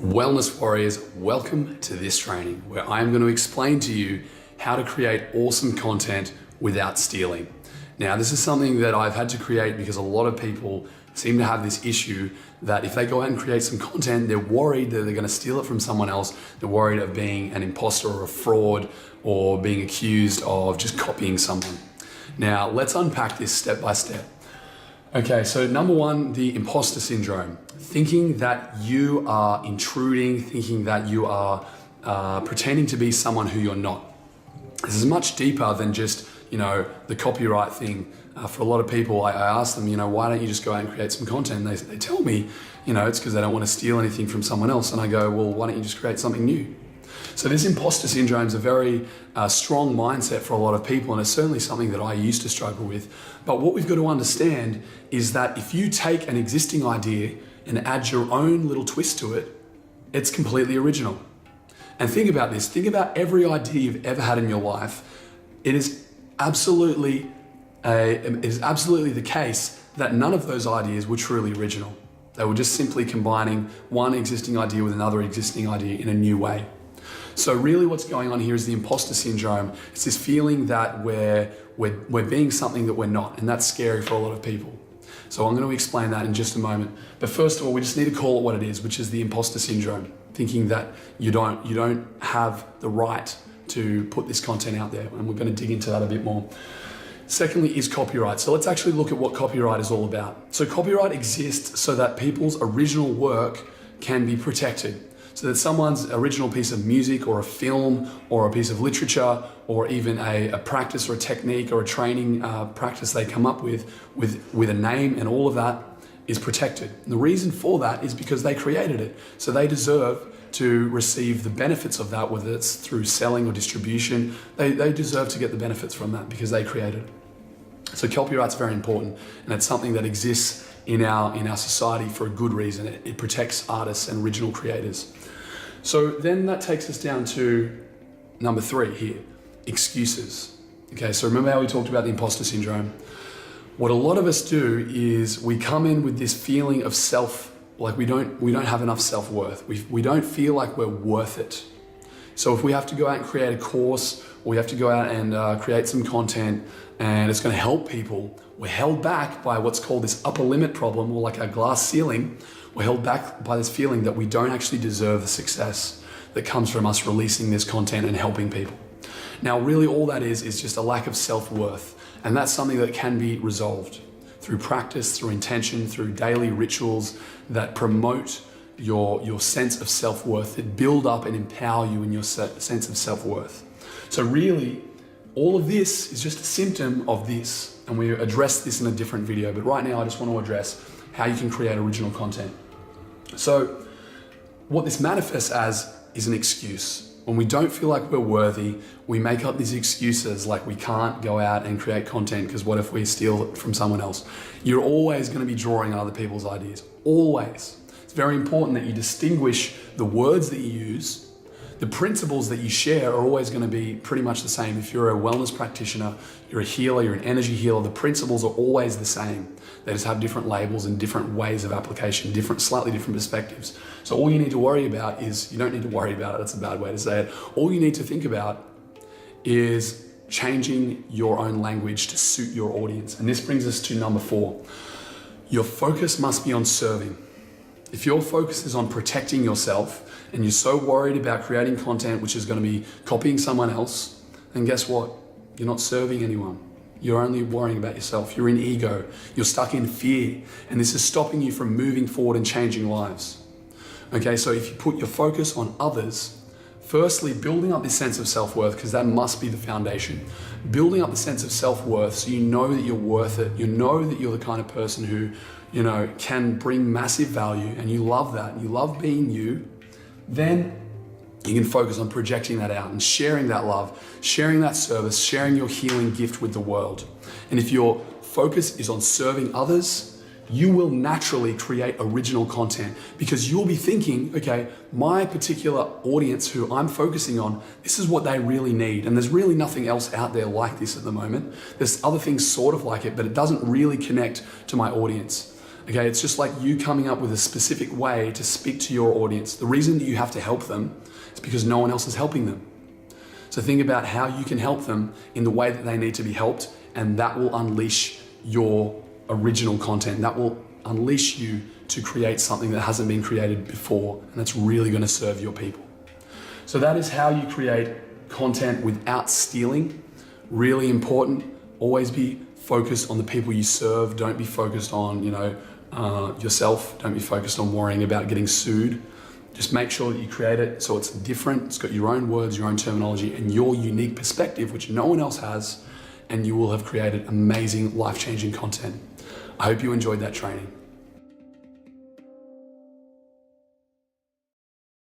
Wellness Warriors, welcome to this training where I'm going to explain to you how to create awesome content without stealing. Now, this is something that I've had to create because a lot of people seem to have this issue that if they go out and create some content, they're worried that they're going to steal it from someone else. They're worried of being an imposter or a fraud or being accused of just copying someone. Now, let's unpack this step by step. Okay, so number one, the imposter syndrome. Thinking that you are intruding, thinking that you are pretending to be someone who you're not. This is much deeper than just, the copyright thing. For a lot of people, I ask them, why don't you just go out and create some content? And they tell me, it's because they don't want to steal anything from someone else. And I go, well, why don't you just create something new? So this imposter syndrome is a very strong mindset for a lot of people, and it's certainly something that I used to struggle with. But what we've got to understand is that if you take an existing idea and add your own little twist to it, it's completely original. And think about this. Think about every idea you've ever had in your life. It is absolutely the case that none of those ideas were truly original. They were just simply combining one existing idea with another existing idea in a new way. So really what's going on here is the imposter syndrome. It's this feeling that we're being something that we're not, and that's scary for a lot of people. So I'm going to explain that in just a moment. But first of all, we just need to call it what it is, which is the imposter syndrome, thinking that you don't have the right to put this content out there, and we're going to dig into that a bit more. Secondly is copyright. So let's actually look at what copyright is all about. So copyright exists so that people's original work can be protected. So that someone's original piece of music or a film or a piece of literature or even a practice or a technique or a training practice they come up with a name and all of that is protected. And the reason for that is because they created it. So they deserve to receive the benefits of that, whether it's through selling or distribution. They deserve to get the benefits from that because they created it. So copyright's very important, and it's something that exists in our society for a good reason. It protects artists and original creators. So then that takes us down to number 3 here, excuses. Okay, so remember how we talked about the imposter syndrome? What a lot of us do is we come in with this feeling of we don't have enough self-worth. We don't feel like we're worth it. So if we have to go out and create a course, or we have to go out and create some content, and it's going to help people, we're held back by what's called this upper limit problem, or like a glass ceiling. We're held back by this feeling that we don't actually deserve the success that comes from us releasing this content and helping people. Now, really all that is just a lack of self-worth, and that's something that can be resolved through practice, through intention, through daily rituals that promote your sense of self-worth, that build up and empower you in your sense of self-worth. So really, all of this is just a symptom of this, and we address this in a different video, but right now I just want to address how you can create original content. So what this manifests as is an excuse. When we don't feel like we're worthy, we make up these excuses like we can't go out and create content because what if we steal it from someone else? You're always going to be drawing on other people's ideas, always. It's very important that you distinguish the words that you use. The principles that you share are always going to be pretty much the same. If you're a wellness practitioner, you're a healer, you're an energy healer, the principles are always the same. They just have different labels and different ways of application, slightly different perspectives. So all you need to worry about is, you don't need to worry about it, that's a bad way to say it. All you need to think about is changing your own language to suit your audience. And this brings us to number 4. Your focus must be on serving. If your focus is on protecting yourself and you're so worried about creating content which is going to be copying someone else, then guess what? You're not serving anyone. You're only worrying about yourself. You're in ego. You're stuck in fear. And this is stopping you from moving forward and changing lives. Okay, so if you put your focus on others, firstly, building up this sense of self-worth, because that must be the foundation. Building up the sense of self-worth so you know that you're worth it. You know that you're the kind of person who, can bring massive value, and you love that. You love being you. Then you can focus on projecting that out and sharing that love, sharing that service, sharing your healing gift with the world. And if your focus is on serving others, you will naturally create original content because you'll be thinking, okay, my particular audience who I'm focusing on, this is what they really need. And there's really nothing else out there like this at the moment. There's other things sort of like it, but it doesn't really connect to my audience. Okay, it's just like you coming up with a specific way to speak to your audience. The reason that you have to help them is because no one else is helping them. So think about how you can help them in the way that they need to be helped, and that will unleash your original content. That will unleash you to create something that hasn't been created before, and that's really going to serve your people. So that is how you create content without stealing. Really important. Always be focused on the people you serve. Don't be focused on, yourself. Don't be focused on worrying about getting sued. Just make sure that you create it so it's different. It's got your own words, your own terminology, and your unique perspective, which no one else has, and you will have created amazing, life-changing content. I hope you enjoyed that training.